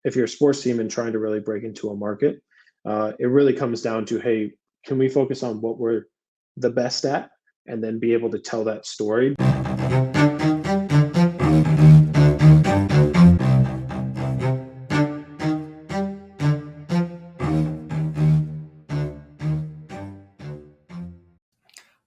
if you're a sports team and trying to really break into a market, it really comes down to, hey, can we focus on what we're the best at and then be able to tell that story?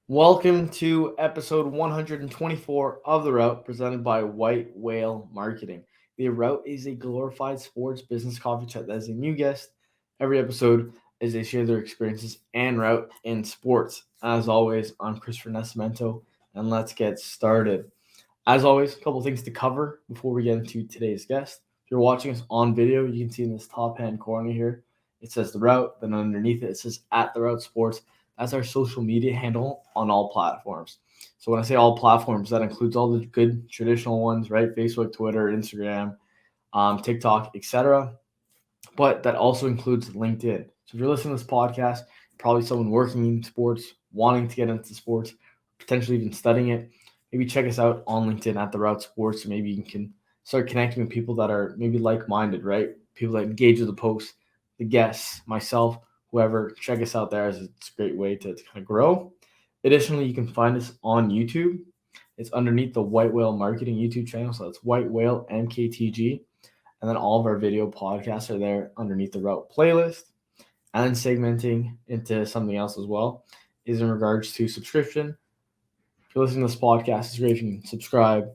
Welcome to episode 124 of The Route, presented by White Whale Marketing. The Route is a glorified sports business coffee chat that has a new guest every episode as they share their experiences and route in sports. As always, I'm Christopher Nascimento, and let's get started. As always, a couple things to cover before we get into today's guest. If you're watching us on video, you can see in this top hand corner here, it says The Route, then underneath it says at The Route Sports. That's our social media handle on all platforms. So when I say all platforms, that includes all the good traditional ones, right? Facebook, Twitter, Instagram, TikTok, etc. But that also includes LinkedIn. So if you're listening to this podcast, probably someone working in sports, wanting to get into sports, potentially even studying it, maybe check us out on LinkedIn at The Route Sports. Maybe you can start connecting with people that are maybe like-minded, right? People that engage with the posts, the guests, myself, whoever. Check us out there, as it's a great way to kind of grow. Additionally, you can find us on YouTube. It's underneath the White Whale Marketing YouTube channel. So that's White Whale MKTG. And then all of our video podcasts are there underneath the Route playlist. And then segmenting into something else as well is in regards to subscription. If you're listening to this podcast, it's great if you can subscribe,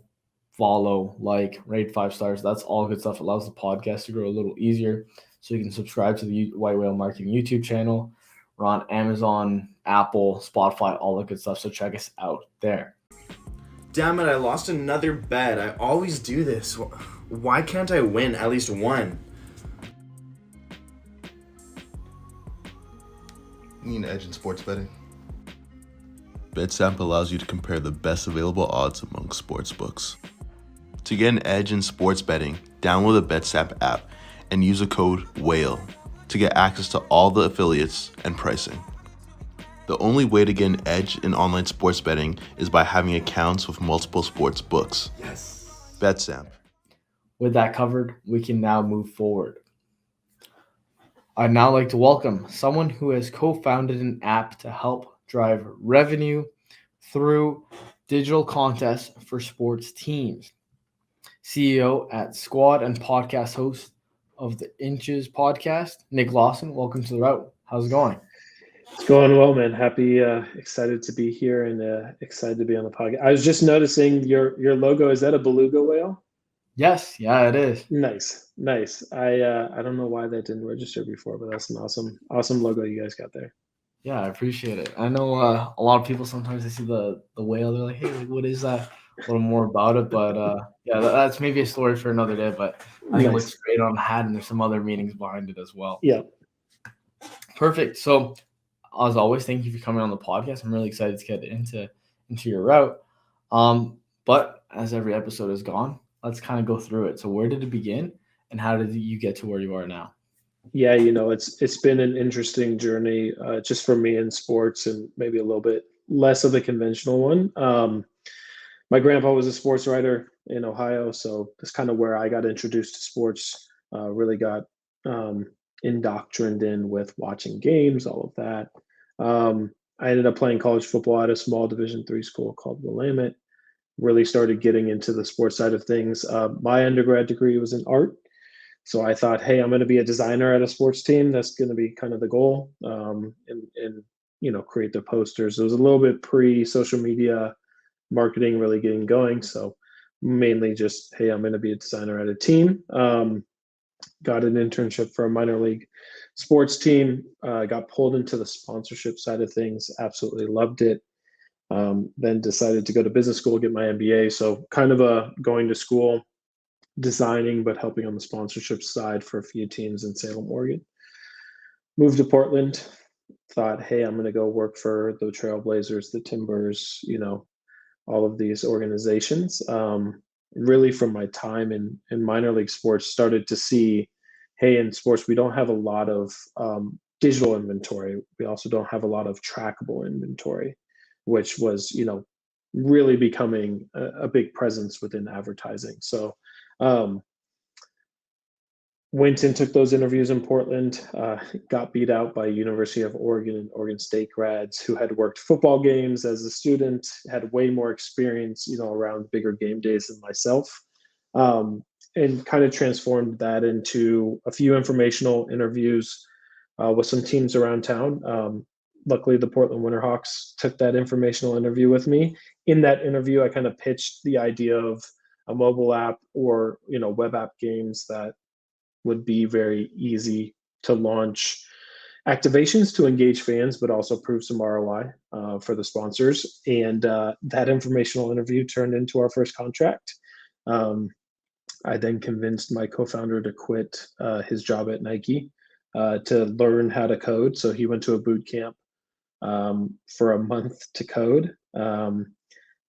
follow, like, rate 5 stars. That's all good stuff. It allows the podcast to grow a little easier. So you can subscribe to the White Whale Marketing YouTube channel. We're on Amazon, Apple, Spotify, all the good stuff. So check us out there. Damn it, I lost another bet. I always do this. Why can't I win at least one? Need an edge in sports betting? BetSamp allows you to compare the best available odds among sports books. To get an edge in sports betting, download the BetSamp app and use the code WHALE to get access to all the affiliates and pricing. The only way to get an edge in online sports betting is by having accounts with multiple sports books. Yes. BetSamp. With that covered, we can now move forward. I'd now like to welcome someone who has co-founded an app to help drive revenue through digital contests for sports teams. CEO at SQWAD and podcast host of the Inches podcast, Nick Lawson. Welcome to The Route. How's it going? It's going well, man. Happy, excited to be here and excited to be on the podcast. I was just noticing your logo. Is that a beluga whale? Yes, yeah, it is. Nice. I don't know why that didn't register before, but that's an awesome logo you guys got there. Yeah, I appreciate it. I know a lot of people sometimes they see the whale, they're like, "Hey, like, what is that?" A little more about it, but yeah, that's maybe a story for another day. But I think it looks great on the hat, and there's some other meanings behind it as well. Yeah. Perfect. So, as always, thank you for coming on the podcast. I'm really excited to get into your route. But as every episode has gone, let's kind of go through it. So, where did it begin, and how did you get to where you are now? Yeah, it's been an interesting journey, just for me in sports, and maybe a little bit less of a conventional one. My grandpa was a sports writer in Ohio, so that's kind of where I got introduced to sports. Really got indoctrined in with watching games, all of that. I ended up playing college football at a small Division III school called Willamette. Really started getting into the sports side of things. My undergrad degree was in art. So I thought, hey, I'm going to be a designer at a sports team. That's going to be kind of the goal, and create the posters. It was a little bit pre-social media marketing really getting going. So mainly just, hey, I'm going to be a designer at a team. Got an internship for a minor league sports team. Got pulled into the sponsorship side of things. Absolutely loved it. Then decided to go to business school, get my MBA. So kind of going to school, designing, but helping on the sponsorship side for a few teams in Salem, Oregon. Moved to Portland, thought, hey, I'm going to go work for the Trailblazers, the Timbers, all of these organizations. Really from my time in minor league sports, started to see, hey, in sports, we don't have a lot of digital inventory. We also don't have a lot of trackable inventory, which was, really becoming a big presence within advertising. So went and took those interviews in Portland, got beat out by University of Oregon and Oregon State grads who had worked football games as a student, had way more experience, around bigger game days than myself, and kind of transformed that into a few informational interviews with some teams around town. Luckily, the Portland Winterhawks took that informational interview with me. In that interview, I kind of pitched the idea of a mobile app or web app games that would be very easy to launch activations to engage fans, but also prove some ROI for the sponsors. And that informational interview turned into our first contract. I then convinced my co-founder to quit his job at Nike to learn how to code. So he went to a boot camp for a month to code.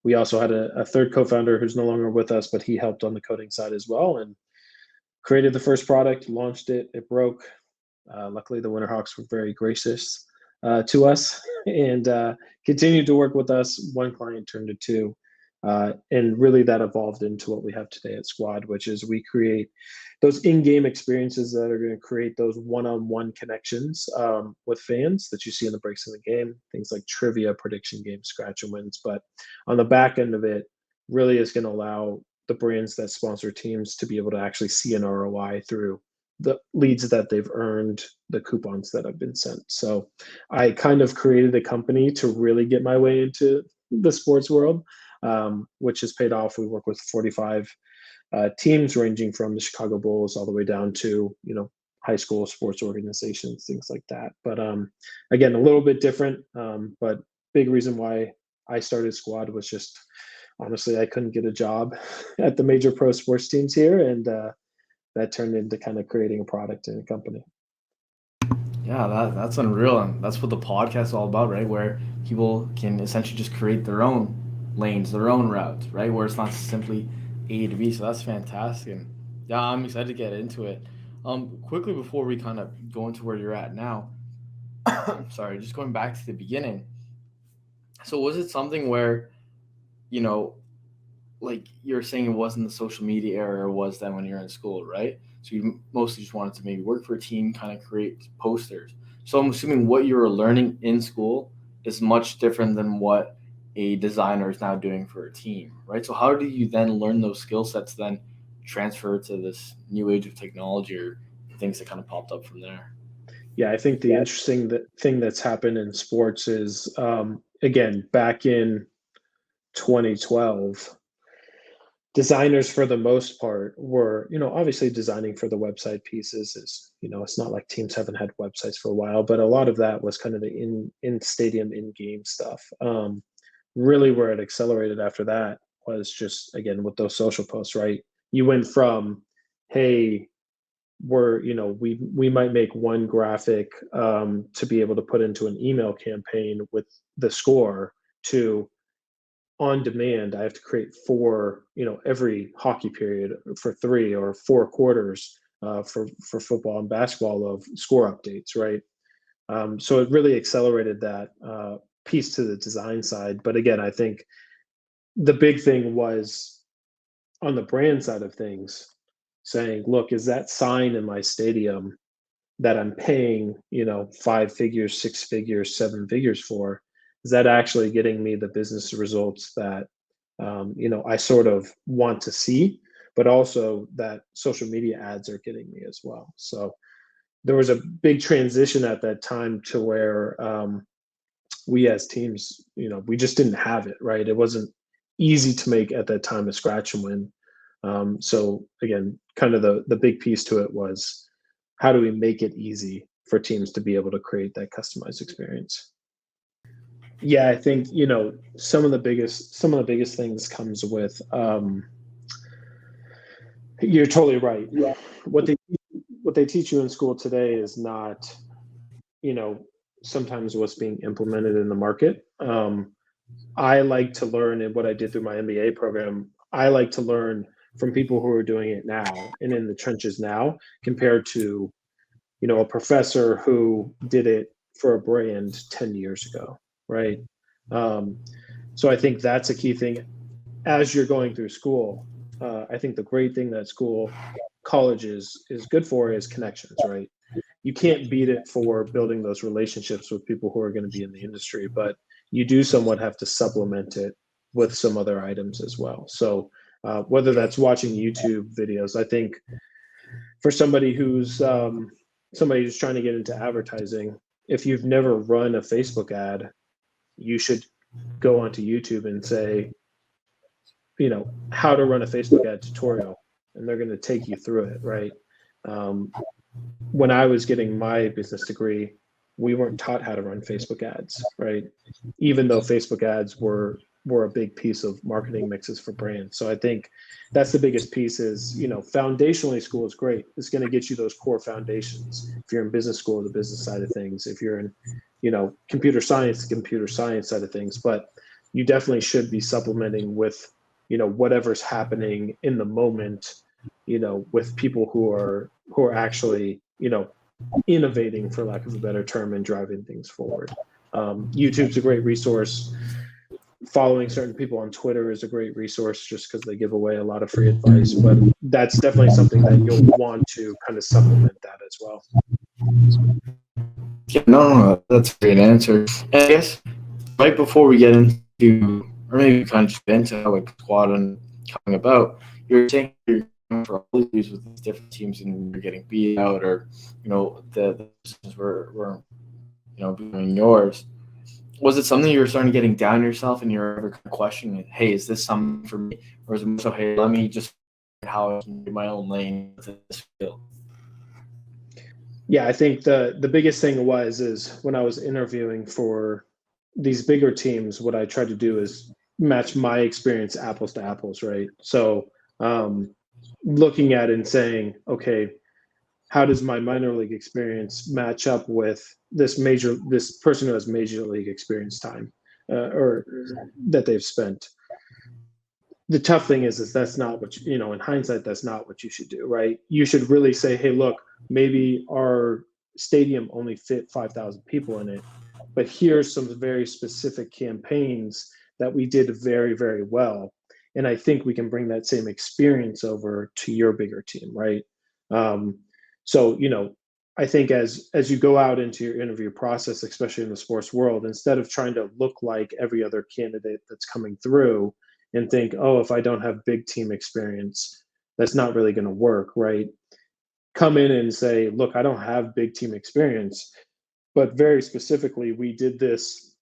We also had a third co-founder who's no longer with us, but he helped on the coding side as well, and created the first product, launched it. It broke. Luckily, the Winterhawks were very gracious to us and continued to work with us. One client turned to two. And really that evolved into what we have today at SQWAD, which is we create those in-game experiences that are going to create those one-on-one connections with fans that you see in the breaks in the game, things like trivia, prediction games, scratch and wins. But on the back end of it, really is going to allow the brands that sponsor teams to be able to actually see an ROI through the leads that they've earned, the coupons that have been sent. So I kind of created a company to really get my way into the sports world, which has paid off. We work with 45 teams ranging from the Chicago Bulls all the way down to, high school sports organizations, things like that. But again, a little bit different, but big reason why I started SQWAD was just, honestly, I couldn't get a job at the major pro sports teams here. And that turned into kind of creating a product and a company. Yeah, that's unreal, and that's what the podcast is all about, right? Where people can essentially just create their own lanes, their own routes, right? Where it's not simply A to B. So that's fantastic, and yeah, I'm excited to get into it. Quickly before we kind of go into where you're at now, sorry, just going back to the beginning. So was it something where, you know, like you're saying it wasn't the social media era, or was that when you're in school, right? So you mostly just wanted to maybe work for a team, kind of create posters. So I'm assuming what you were learning in school is much different than what a designer is now doing for a team, right? So how do you then learn those skill sets, then transfer to this new age of technology or things that kind of popped up from there? Yeah, I think the interesting thing that's happened in sports is, again, back in 2012, designers for the most part were, obviously designing for the website pieces is, it's not like teams haven't had websites for a while, but a lot of that was kind of the in stadium, in game stuff. Really where it accelerated after that was just, again, with those social posts, right? You went from, hey, we might make one graphic to be able to put into an email campaign with the score, to on demand, I have to create four, every hockey period for 3 or 4 quarters for football and basketball of score updates, right? So it really accelerated that piece to the design side. But again, I think the big thing was on the brand side of things, saying, look, is that sign in my stadium that I'm paying, 5 figures, 6 figures, 7 figures for, is that actually getting me the business results that, I sort of want to see, but also that social media ads are getting me as well. So there was a big transition at that time to where we as teams, we just didn't have it, right? It wasn't easy to make at that time a scratch and win. So again, kind of the big piece to it was, how do we make it easy for teams to be able to create that customized experience? Yeah, I think, some of the biggest things comes with, you're totally right. Yeah. What they teach you in school today is not, sometimes what's being implemented in the market. I like to learn, and what I did through my MBA program, I like to learn from people who are doing it now and in the trenches now, compared to, a professor who did it for a brand 10 years ago, right? So I think that's a key thing as you're going through school. I think the great thing that school college is good for is connections, right? You can't beat it for building those relationships with people who are going to be in the industry, but you do somewhat have to supplement it with some other items as well. So whether that's watching YouTube videos, I think for somebody who's trying to get into advertising, if you've never run a Facebook ad, you should go onto YouTube and say, how to run a Facebook ad tutorial, and they're going to take you through it, right? When I was getting my business degree, we weren't taught how to run Facebook ads, right? Even though Facebook ads were a big piece of marketing mixes for brands. So I think that's the biggest piece is, foundationally school is great. It's going to get you those core foundations. If you're in business school, the business side of things, if you're in, computer science, the computer science side of things, but you definitely should be supplementing with, whatever's happening in the moment, with people who are actually, innovating, for lack of a better term, and driving things forward. YouTube's a great resource. Following certain people on Twitter is a great resource just because they give away a lot of free advice, but that's definitely something that you'll want to kind of supplement that as well. Yeah, no, that's a great answer. And I guess right before we get into, or maybe kind of just get into how SQWAD and coming about, you're saying you're going for all these with these different teams and you're getting beat out, or the positions were becoming yours. Was it something you were starting getting down yourself and you're ever kind of questioning it? Hey, is this something for me? Or is it more so, hey, let me just how I can do my own lane with this field? Yeah, I think the biggest thing is when I was interviewing for these bigger teams, what I tried to do is match my experience apples to apples, right? So looking at it and saying, okay, how does my minor league experience match up with this person who has major league experience time or that they've spent? The tough thing is that's not what in hindsight, that's not what you should do, right? You should really say, hey, look, maybe our stadium only fit 5,000 people in it, but here's some very specific campaigns that we did very, very well. And I think we can bring that same experience over to your bigger team, right? So, I think as you go out into your interview process, especially in the sports world, instead of trying to look like every other candidate that's coming through and think, oh, if I don't have big team experience, that's not really going to work, right? Come in and say, look, I don't have big team experience, but very specifically, we did this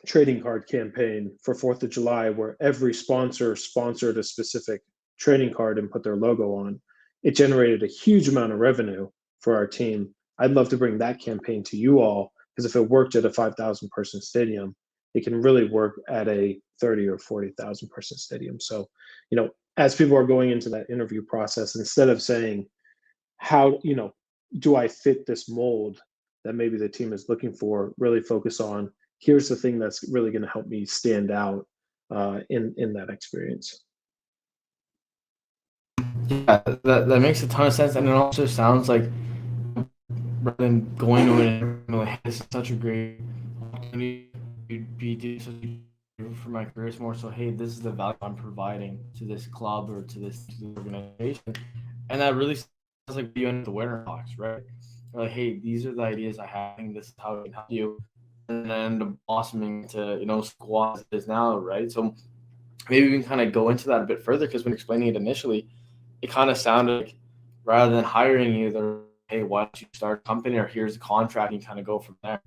trading card campaign for 4th of July where every sponsor sponsored a specific trading card and put their logo on. It generated a huge amount of revenue for our team. I'd love to bring that campaign to you all, because if it worked at a 5,000 person stadium, it can really work at a 30 or 40,000 person stadium. So, as people are going into that interview process, instead of saying, how, do I fit this mold that maybe the team is looking for, really focus on, here's the thing that's really going to help me stand out in that experience. Yeah, that makes a ton of sense, and it also sounds like rather than going to it and like, hey, this is such a great opportunity to be doing such a for my career. It's more so, hey, this is the value I'm providing to this club or to this organization, and that really sounds like you in the winner box, right? You're like, hey, these are the ideas I have, and this is how I can help you, and then blossoming to SQWAD is now, right? So maybe we can kind of go into that a bit further, because when explaining it initially, it kind of sounded like rather than hiring you, they're, hey, why don't you start a company, or here's a contract, and kind of go from there.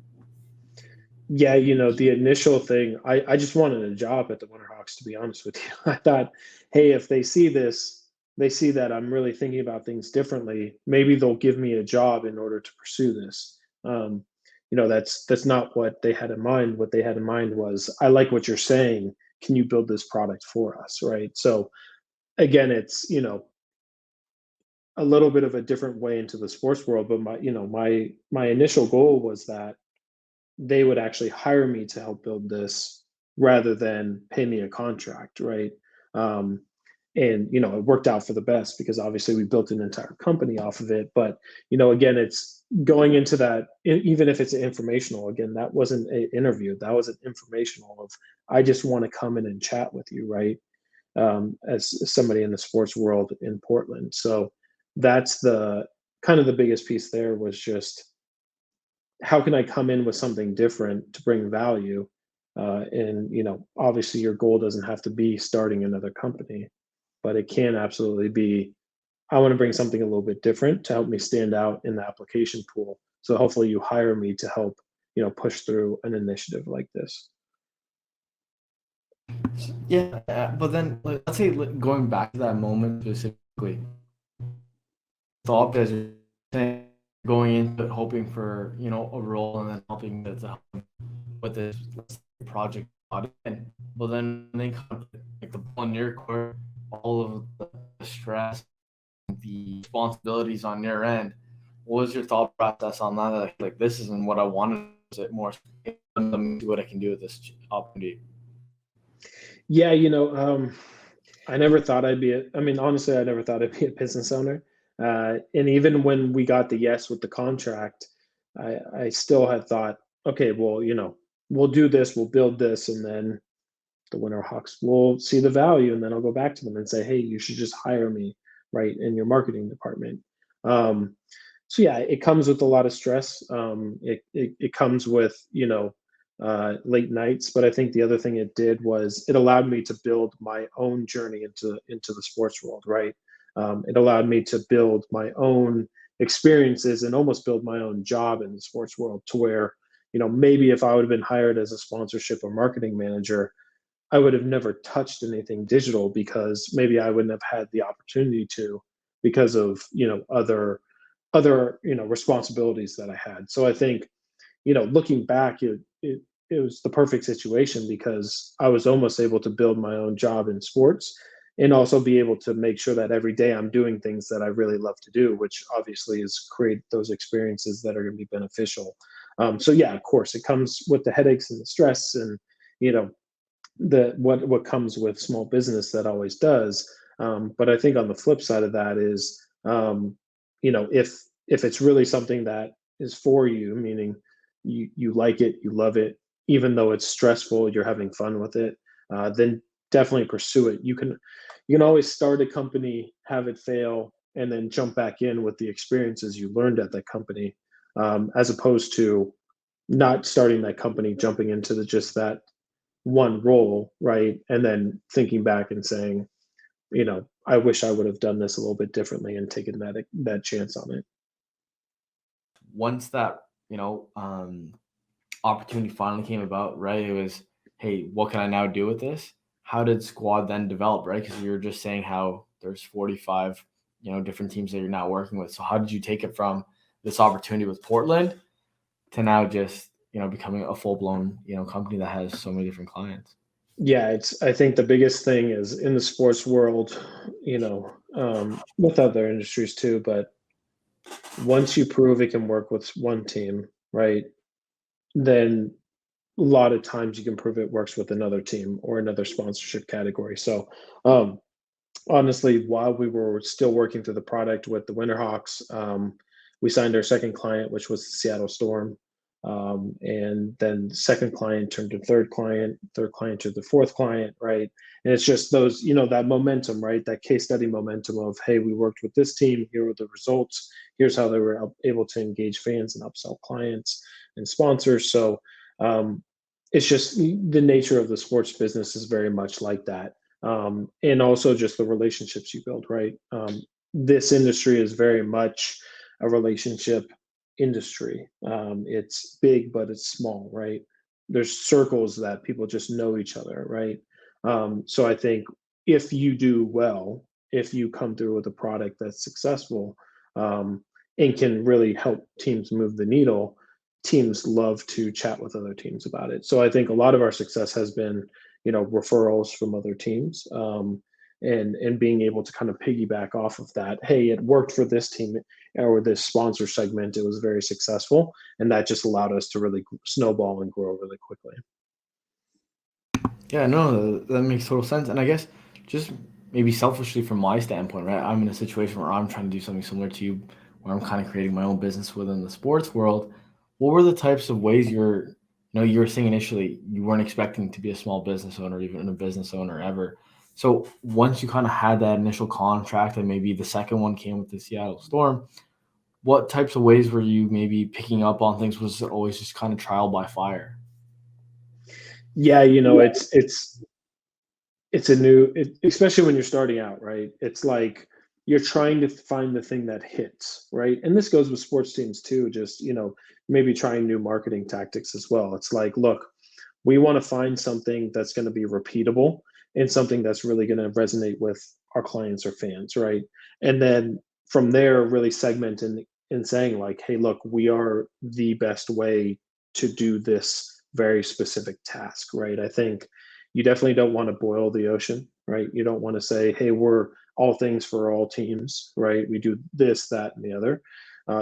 Yeah, the initial thing, I just wanted a job at the Winterhawks, to be honest with you. I thought, hey, if they see this, they see that I'm really thinking about things differently, maybe they'll give me a job in order to pursue this. That's not what they had in mind. What they had in mind was, I like what you're saying. Can you build this product for us, right? So again, it's a little bit of a different way into the sports world, but my initial goal was that they would actually hire me to help build this rather than pay me a contract, right? And it worked out for the best, because obviously we built an entire company off of it. But again, it's going into that, even if it's informational, again, that wasn't an interview, that was an informational of, I just want to come in and chat with you, right? As somebody in the sports world in Portland. So that's the kind of the biggest piece there was just how can I come in with something different to bring value? And obviously your goal doesn't have to be starting another company, but it can absolutely be I want to bring something a little bit different to help me stand out in the application pool. So hopefully you hire me to help, push through an initiative like this. Yeah, but then let's say going back to that moment specifically, thought as you're saying, going into it hoping for a role and then helping to help with this project in. But then they kind of like the ball in your court, all of the stress, the responsibilities on your end. What was your thought process on that? Like this isn't what I wanted. Is it more? Let me see what I can do with this opportunity. Yeah, I never thought I mean, honestly, I never thought I'd be a business owner. And even when we got the yes with the contract, I still had thought, okay, well, we'll do this, we'll build this, and then the Winterhawks will see the value, and then I'll go back to them and say, hey, you should just hire me, right, in your marketing department. So yeah, it comes with a lot of stress. It comes with late nights, but I think the other thing it did was it allowed me to build my own journey into the sports world, right? It allowed me to build my own experiences and almost build my own job in the sports world to where maybe if I would have been hired as a sponsorship or marketing manager, I would have never touched anything digital because maybe I wouldn't have had the opportunity to because of other responsibilities that I had. So I think looking back, it was the perfect situation because I was almost able to build my own job in sports and also be able to make sure that every day I'm doing things that I really love to do, which obviously is create those experiences that are going to be beneficial. So yeah, of course, it comes with the headaches and the stress and you know the what comes with small business that always does. But I think on the flip side of that is, if it's really something that is for you, meaning you like it, you love it, even though it's stressful, you're having fun with it, then definitely pursue it. You can always start a company, have it fail, and then jump back in with the experiences you learned at that company, as opposed to not starting that company, jumping into just that one role, right? And then thinking back and saying, I wish I would have done this a little bit differently and taken that chance on it. Once that opportunity finally came about, right? It was, hey, what can I now do with this? How did SQWAD then develop, right? Because you were just saying how there's 45, different teams that you're now working with. So how did you take it from this opportunity with Portland to now just, becoming a full blown, company that has so many different clients? Yeah, I think the biggest thing is in the sports world, with other industries too, but once you prove it can work with one team, right, then a lot of times you can prove it works with another team or another sponsorship category. So, honestly, while we were still working through the product with the Winterhawks, we signed our second client, which was the Seattle Storm. And then the second client turned to third client to the fourth client, right? And it's just those, that momentum, right? That case study momentum of, hey, we worked with this team, here were the results, here's how they were able to engage fans and upsell clients and sponsors. So it's just the nature of the sports business is very much like that. And also just the relationships you build, right? This industry is very much a relationship industry. It's big, but it's small, right? There's circles that people just know each other, right? So I think if you do well, if you come through with a product that's successful, and can really help teams move the needle, teams love to chat with other teams about it. So I think a lot of our success has been, referrals from other teams, and being able to kind of piggyback off of that. Hey, it worked for this team or this sponsor segment. It was very successful, and that just allowed us to really snowball and grow really quickly. Yeah, no, that makes total sense. And I guess just maybe selfishly from my standpoint, right? I'm in a situation where I'm trying to do something similar to you, where I'm kind of creating my own business within the sports world. What were the types of ways you were saying initially you weren't expecting to be a small business owner, even a business owner ever. So once you kind of had that initial contract and maybe the second one came with the Seattle Storm, what types of ways were you maybe picking up on things? Was it always just kind of trial by fire? Yeah, it's a new especially when you're starting out, right? It's like you're trying to find the thing that hits, right? And this goes with sports teams too, just maybe trying new marketing tactics as well. It's like, look, we want to find something that's going to be repeatable and something that's really going to resonate with our clients or fans, right? And then from there really segment and saying like, hey, look, we are the best way to do this very specific task, right? I think you definitely don't want to boil the ocean, right? You don't want to say, hey, we're all things for all teams, right? We do this, that, and the other.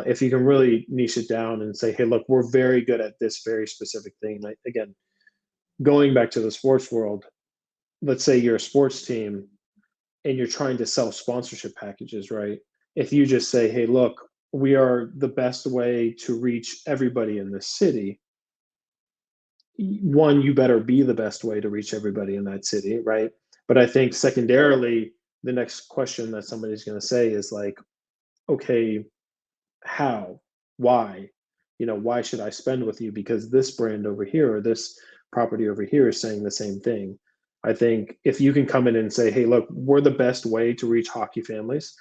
If you can really niche it down and say, hey, look, we're very good at this very specific thing. Like, again, going back to the sports world, let's say you're a sports team and you're trying to sell sponsorship packages, right? If you just say, hey, look, we are the best way to reach everybody in this city, one, you better be the best way to reach everybody in that city, right? But I think secondarily, the next question that somebody's going to say is like, okay, how? Why? Why should I spend with you? Because this brand over here or this property over here is saying the same thing. I think if you can come in and say, hey, look, we're the best way to reach hockey families.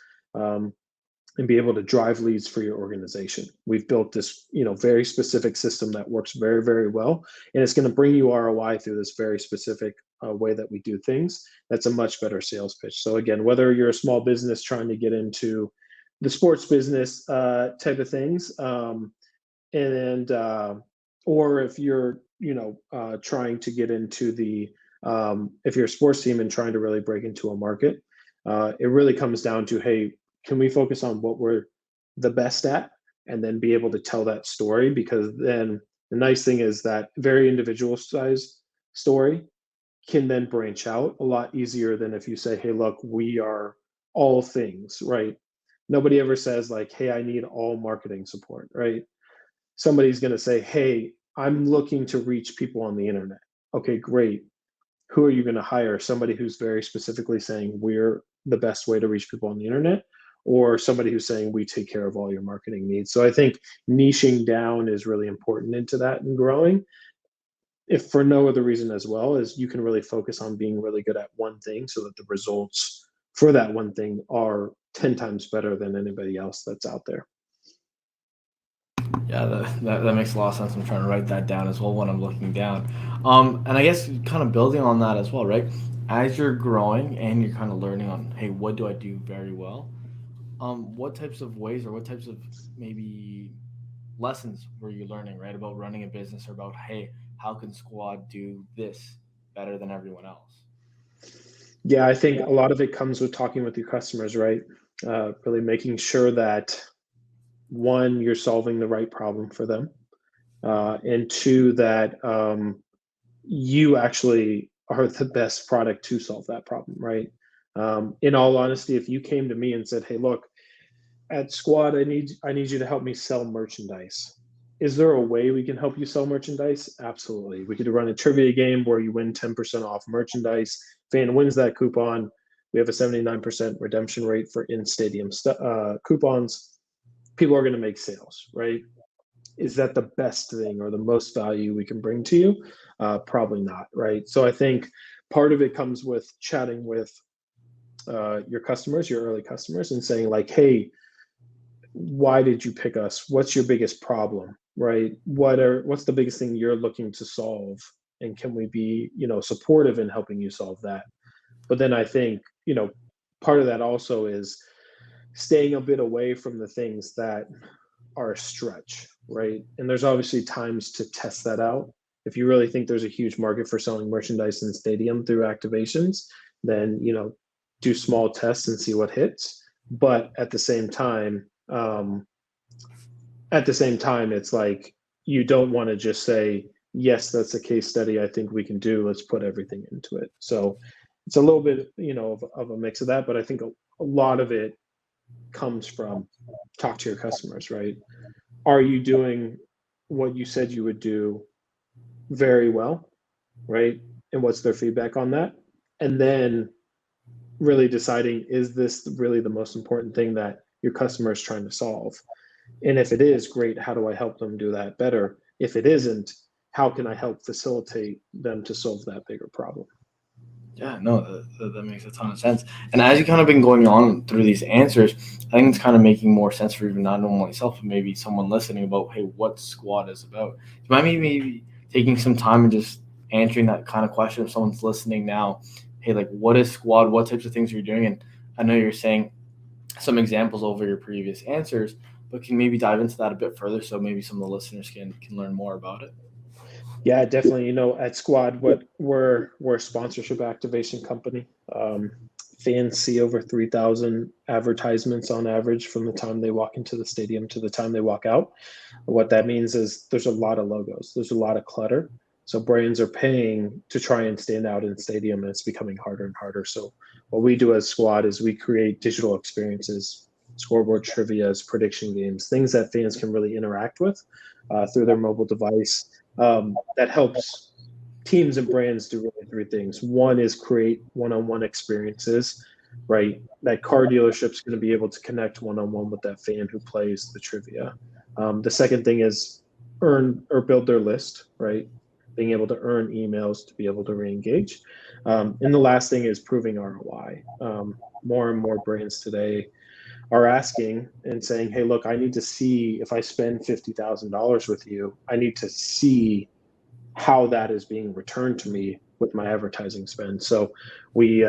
And be able to drive leads for your organization. We've built this, very specific system that works very, very well, and it's going to bring you ROI through this very specific way that we do things. That's a much better sales pitch. So again, whether you're a small business trying to get into the sports business type of things, and or if you're, trying to get into the if you're a sports team and trying to really break into a market, it really comes down to, hey, can we focus on what we're the best at and then be able to tell that story? Because then the nice thing is that very individualized story can then branch out a lot easier than if you say, hey, look, we are all things, right? Nobody ever says like, hey, I need all marketing support, right? Somebody's going to say, hey, I'm looking to reach people on the internet. Okay, great. Who are you going to hire? Somebody who's very specifically saying we're the best way to reach people on the internet, or somebody who's saying we take care of all your marketing needs. So I think niching down is really important into that and growing. If for no other reason as well as you can really focus on being really good at one thing so that the results for that one thing are 10 times better than anybody else that's out there. Yeah, that makes a lot of sense. I'm trying to write that down as well when I'm looking down. And I guess kind of building on that as well, right? As you're growing and you're kind of learning on, hey, what do I do very well? What types of ways or what types of maybe lessons were you learning, right, about running a business or about, hey, how can Squad do this better than everyone else? Yeah, I think a lot of it comes with talking with your customers, right? Really making sure that one, you're solving the right problem for them, and two, that you actually are the best product to solve that problem, right? In all honesty, if you came to me and said, "Hey, look, at Squad, I need you to help me sell merchandise." Is there a way we can help you sell merchandise? Absolutely. We could run a trivia game where you win 10% off merchandise. Fan wins that coupon. We have a 79% redemption rate for in-stadium coupons. People are going to make sales, right? Is that the best thing or the most value we can bring to you? Probably not, right? So I think part of it comes with chatting with your customers, your early customers, and saying like, hey, why did you pick us? What's your biggest problem, right? What's the biggest thing you're looking to solve? And can we be, supportive in helping you solve that? But then I think, part of that also is staying a bit away from the things that are a stretch, right? And there's obviously times to test that out. If you really think there's a huge market for selling merchandise in stadium through activations, then do small tests and see what hits. But at the same time, it's like you don't want to just say, yes, that's a case study I think we can do. Let's put everything into it. So it's a little bit, of a mix of that. But I think a lot of it comes from talk to your customers, right? Are you doing what you said you would do very well, right? And what's their feedback on that? And then really deciding, is this really the most important thing that your customer is trying to solve? And if it is, great, how do I help them do that better? If it isn't, how can I help facilitate them to solve that bigger problem? Yeah, no, that makes a ton of sense. And as you kind of been going on through these answers, I think it's kind of making more sense for even not only myself, but maybe someone listening about, hey, what Squad is about. Do you mind maybe taking some time and just answering that kind of question if someone's listening now? Hey, like, what is Squad? What types of things are you doing? And I know you're saying some examples over your previous answers, but can you maybe dive into that a bit further so maybe some of the listeners can learn more about it? Yeah, definitely. At Squad, what we're a sponsorship activation company. Fans see over 3,000 advertisements on average from the time they walk into the stadium to the time they walk out. What that means is there's a lot of logos, there's a lot of clutter. So brands are paying to try and stand out in the stadium, and it's becoming harder and harder. So what we do as Squad is we create digital experiences, scoreboard trivias, prediction games, things that fans can really interact with through their mobile device. That helps teams and brands do really three things. One is create one-on-one experiences, right? That car dealership's going to be able to connect one-on-one with that fan who plays the trivia. The second thing is earn or build their list, right? Being able to earn emails to be able to re-engage. And the last thing is proving ROI. More and more brands today are asking and saying, hey, look, I need to see, if I spend $50,000 with you, I need to see how that is being returned to me with my advertising spend. So we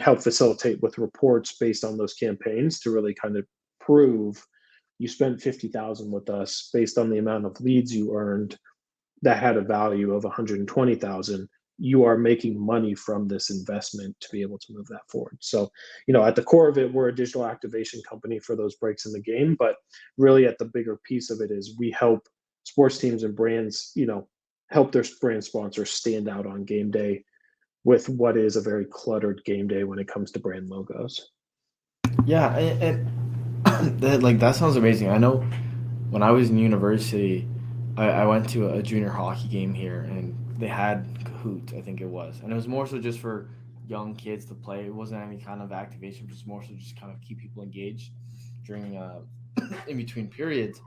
help facilitate with reports based on those campaigns to really kind of prove you spent 50,000 with us based on the amount of leads you earned that had a value of 120,000. You are making money from this investment to be able to move that forward. So, at the core of it, we're a digital activation company for those breaks in the game, but really at the bigger piece of it is we help sports teams and brands, help their brand sponsors stand out on game day with what is a very cluttered game day when it comes to brand logos. Yeah, and that sounds amazing. I know when I was in university, I went to a junior hockey game here, and they had Kahoot, I think it was, and it was more so just for young kids to play. It wasn't any kind of activation, it was more so just kind of keep people engaged during in between periods.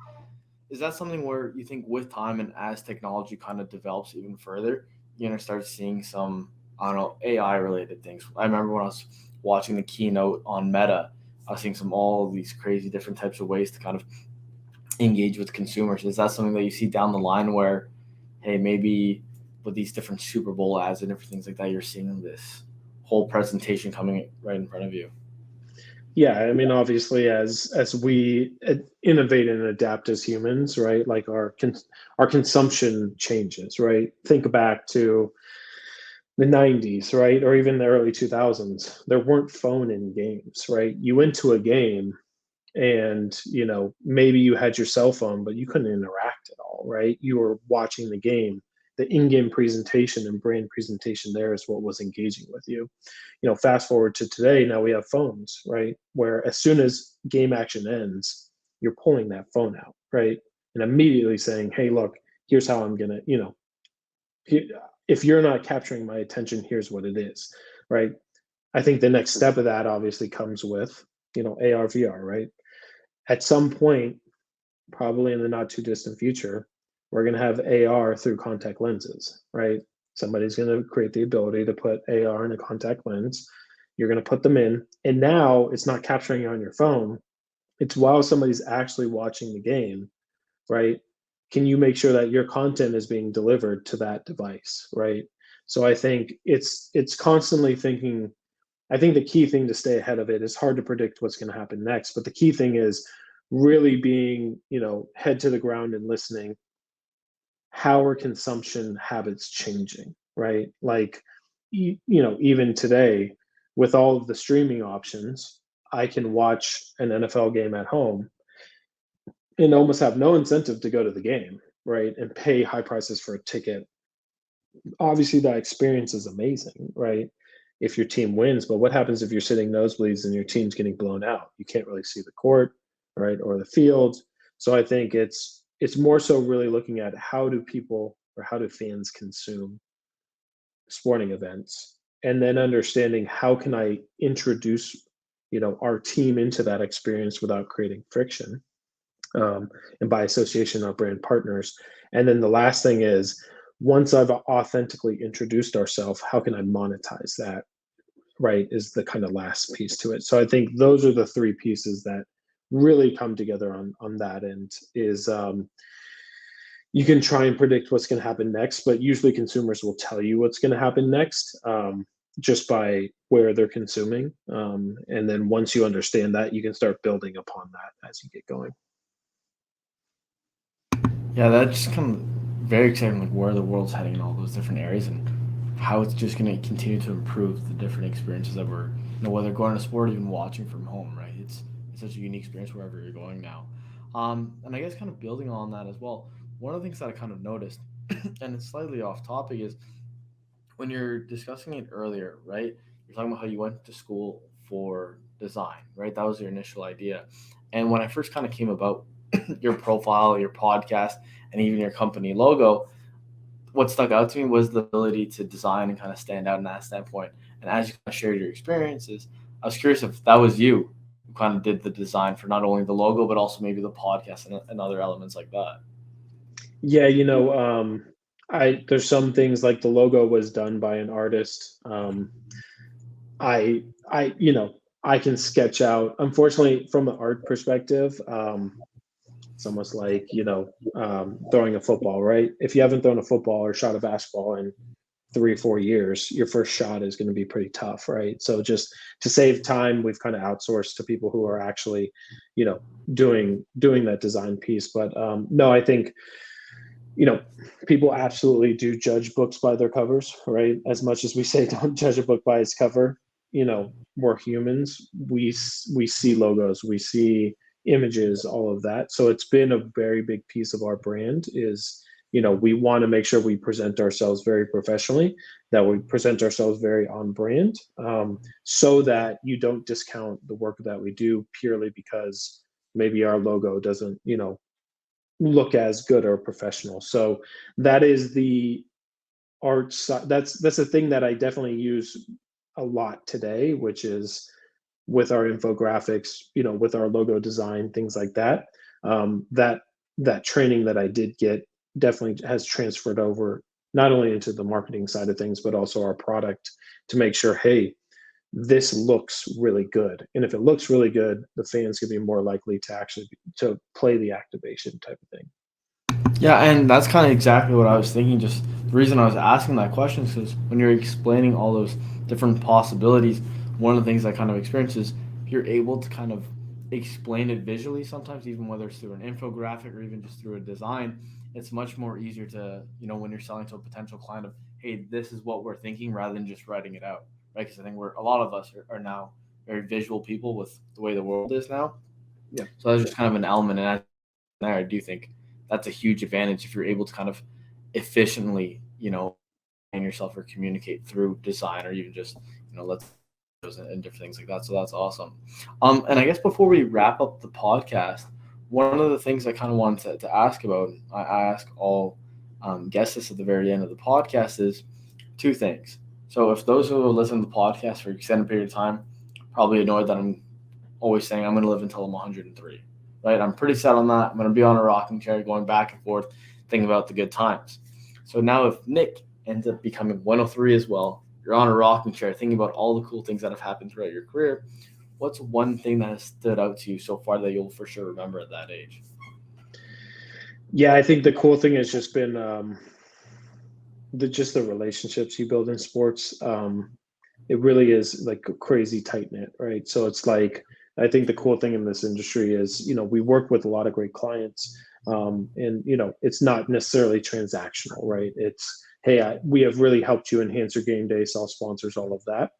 Is that something where you think with time and as technology kind of develops even further, you're gonna start seeing some, I don't know, AI related things? I remember when I was watching the keynote on Meta, I was seeing some all of these crazy different types of ways to kind of engage with consumers. Is that something that you see down the line where, hey, maybe with these different Super Bowl ads and different things like that, you're seeing this whole presentation coming right in front of you? Yeah, I mean, obviously, as we innovate and adapt as humans, right? Like our consumption changes, right? Think back to the 90s, right? Or even the early 2000s. There weren't phone in games, right? You went to a game and, maybe you had your cell phone, but you couldn't interact at all, right? You were watching the game. The in-game presentation and brand presentation there is what was engaging with you. Fast forward to today, now we have phones, right? Where as soon as game action ends, you're pulling that phone out, right? And immediately saying, hey, look, here's how I'm gonna, if you're not capturing my attention, here's what it is, right? I think the next step of that obviously comes with, AR, VR, right? At some point, probably in the not too distant future, we're going to have AR through contact lenses, right? Somebody's going to create the ability to put AR in a contact lens. You're going to put them in, and now it's not capturing you on your phone. It's while somebody's actually watching the game, right? Can you make sure that your content is being delivered to that device, right? So I think it's constantly thinking. I think the key thing to stay ahead of it is hard to predict what's going to happen next, but the key thing is really being, head to the ground and listening. How are consumption habits changing, right? Like, even today with all of the streaming options, I can watch an NFL game at home and almost have no incentive to go to the game, right? And pay high prices for a ticket. Obviously, that experience is amazing, right? If your team wins, but what happens if you're sitting nosebleeds and your team's getting blown out? You can't really see the court, right, or the field. So I think it's more so really looking at how do people or how do fans consume sporting events and then understanding how can I introduce, our team into that experience without creating friction, and by association, our brand partners. And then the last thing is, once I've authentically introduced ourselves, how can I monetize that? Right, is the kind of last piece to it. So I think those are the three pieces that really come together on that end. Is you can try and predict what's going to happen next, but usually consumers will tell you what's going to happen next, just by where they're consuming. And then once you understand that, you can start building upon that as you get going. Yeah, that's just kind of very exciting, like where the world's heading in all those different areas and how it's just going to continue to improve the different experiences that we're, whether going to sport or even watching from home, right? It's such a unique experience wherever you're going now. And I guess kind of building on that as well, one of the things that I kind of noticed, and it's slightly off topic, is when you're discussing it earlier, right? You're talking about how you went to school for design, right? That was your initial idea. And when I first kind of came about your profile, your podcast, and even your company logo, what stuck out to me was the ability to design and kind of stand out in that standpoint. And as you kind of shared your experiences, I was curious if that was you who kind of did the design for not only the logo, but also maybe the podcast and other elements like that. Yeah, I there's some things like the logo was done by an artist. I can sketch out. Unfortunately, from an art perspective, it's almost like throwing a football, right? If you haven't thrown a football or shot a basketball in 3 or 4 years, your first shot is going to be pretty tough, right? So just to save time, we've kind of outsourced to people who are actually, doing that design piece. But no, I think people absolutely do judge books by their covers, right? As much as we say don't judge a book by its cover, we're humans. We see logos, we see images, all of that. So it's been a very big piece of our brand is, we want to make sure we present ourselves very professionally, that we present ourselves very on brand, so that you don't discount the work that we do purely because maybe our logo doesn't, look as good or professional. So that is the art side. That's a thing that I definitely use a lot today, which is with our infographics, with our logo design, things like that. That training that I did get definitely has transferred over not only into the marketing side of things, but also our product to make sure, hey, this looks really good. And if it looks really good, the fans can be more likely to actually to play the activation type of thing. Yeah, and that's kind of exactly what I was thinking. Just the reason I was asking that question is because when you're explaining all those different possibilities, one of the things I kind of experience is you're able to kind of explain it visually sometimes, even whether it's through an infographic or even just through a design. It's much more easier to, when you're selling to a potential client of, hey, this is what we're thinking rather than just writing it out, right? Because I think a lot of us are now very visual people with the way the world is now. Yeah. So that's just kind of an element. And there, I do think that's a huge advantage if you're able to kind of efficiently, and yourself or communicate through design or even just, let's and different things like that. So that's awesome. And I guess before we wrap up the podcast, one of the things I kind of wanted to ask about, I ask all guests this at the very end of the podcast, is two things. So if those who listen to the podcast for an extended period of time, probably annoyed that I'm always saying I'm going to live until I'm 103. Right, I'm pretty set on that. I'm going to be on a rocking chair going back and forth, thinking about the good times. So now if Nick ends up becoming 103 as well, you're on a rocking chair thinking about all the cool things that have happened throughout your career, what's one thing that has stood out to you so far that you'll for sure remember at that age? Yeah, I think the cool thing has just been the relationships you build in sports. It really is like a crazy tight knit, right? So it's like, I think the cool thing in this industry is, we work with a lot of great clients, and it's not necessarily transactional, right? It's, hey, we have really helped you enhance your game day, sell sponsors, all of that.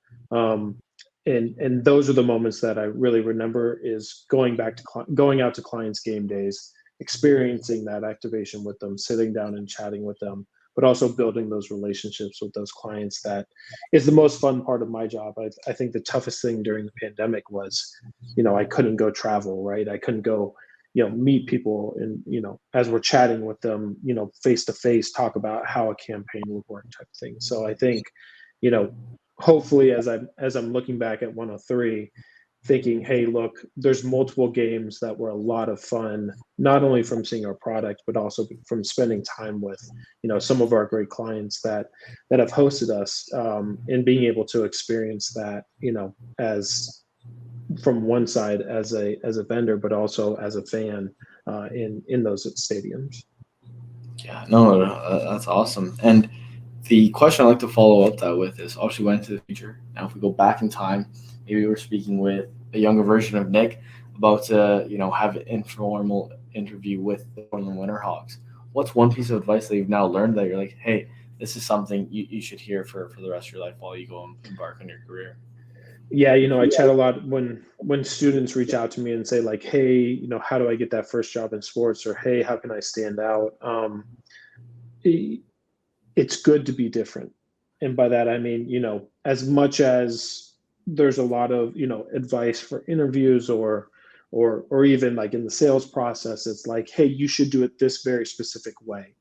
And those are the moments that I really remember, is going out to clients' game days, experiencing that activation with them, sitting down and chatting with them, but also building those relationships with those clients. That is the most fun part of my job. I think the toughest thing during the pandemic was, I couldn't go travel, right? I couldn't go, meet people and, as we're chatting with them, face to face, talk about how a campaign would work type of thing. So I think, hopefully as I'm looking back at 103, thinking, hey, look, there's multiple games that were a lot of fun, not only from seeing our product, but also from spending time with, some of our great clients that have hosted us, and being able to experience that, as from one side as a vendor, but also as a fan, in those stadiums. Yeah, no, that's awesome. And the question I like to follow up that with is obviously went into the future. Now, if we go back in time, maybe we're speaking with a younger version of Nick about to, have an informal interview with the Portland Winterhawks. What's one piece of advice that you've now learned that you're like, hey, this is something you should hear for the rest of your life while you go and embark on your career? Yeah, I chat a lot when students reach out to me and say like, hey, how do I get that first job in sports, or hey, how can I stand out? It's good to be different. And by that, I mean, as much as there's a lot of, advice for interviews or even like in the sales process, it's like, hey, you should do it this very specific way.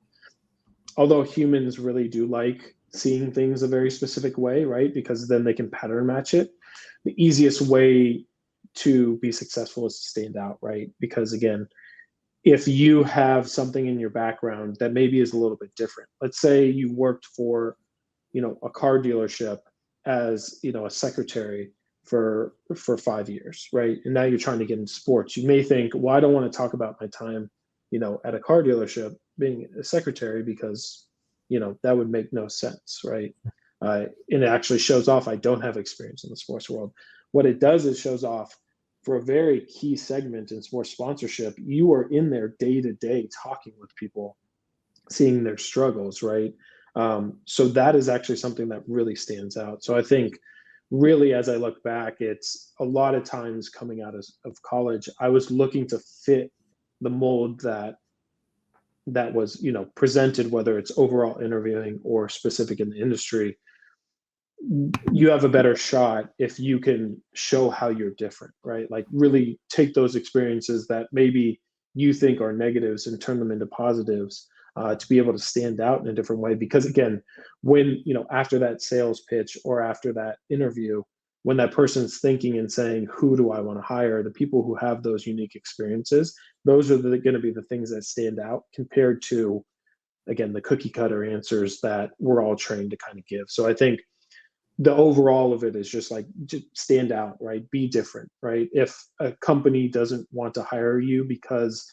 Although humans really do like seeing things a very specific way, right? Because then they can pattern match it. The easiest way to be successful is to stand out, right? Because again, if you have something in your background that maybe is a little bit different, let's say you worked for, a car dealership as, a secretary for 5 years, right? And now you're trying to get into sports. You may think, well, I don't want to talk about my time, at a car dealership being a secretary because, that would make no sense, right? And it actually shows off I don't have experience in the sports world. What it does is shows off for a very key segment in sports sponsorship, you are in there day to day talking with people, seeing their struggles, right? So that is actually something that really stands out. So I think really, as I look back, it's a lot of times coming out of college, I was looking to fit the mold that was, presented, whether it's overall interviewing or specific in the industry. You have a better shot if you can show how you're different, right? Like really take those experiences that maybe you think are negatives and turn them into positives, to be able to stand out in a different way. Because again, when, after that sales pitch or after that interview, when that person's thinking and saying, who do I want to hire? The people who have those unique experiences, those are going to be the things that stand out compared to, again, the cookie cutter answers that we're all trained to kind of give. So I think the overall of it is just like, just stand out, right? Be different, right? If a company doesn't want to hire you because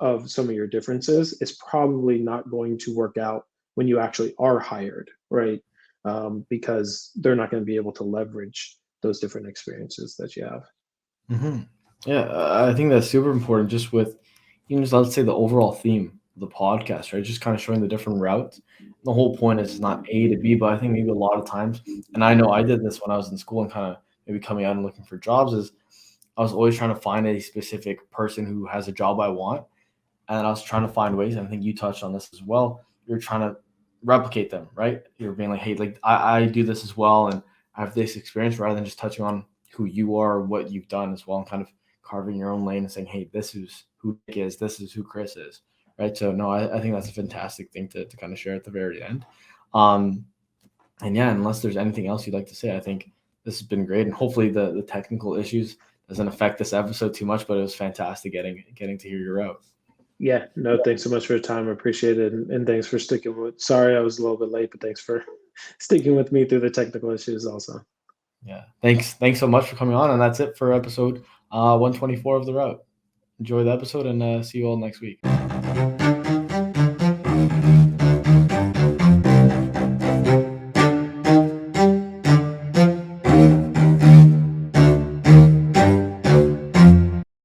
of some of your differences, it's probably not going to work out when you actually are hired, right? Because they're not going to be able to leverage those different experiences that you have. Mm-hmm. Yeah, I think that's super important just with, just let's say the overall theme of the podcast, right? Just kind of showing the different routes. The whole point is not A to B, but I think maybe a lot of times, and I know I did this when I was in school and kind of maybe coming out and looking for jobs, is I was always trying to find a specific person who has a job I want. And I was trying to find ways, and I think you touched on this as well. You're trying to replicate them, right? You're being like, hey, like I do this as well, and I have this experience, rather than just touching on who you are, what you've done as well, and kind of carving your own lane and saying, hey, this is who Nick is, this is who Chris is, right? So no, I think that's a fantastic thing to kind of share at the very end. And yeah, unless there's anything else you'd like to say, I think this has been great, and hopefully the technical issues doesn't affect this episode too much, but it was fantastic getting to hear your out. Yeah, no, thanks so much for your time. I appreciate it. And thanks for sticking with, sorry, I was a little bit late, but thanks for sticking with me through the technical issues also. Yeah. Thanks so much for coming on. And that's it for episode 124 of The Route. Enjoy the episode and see you all next week.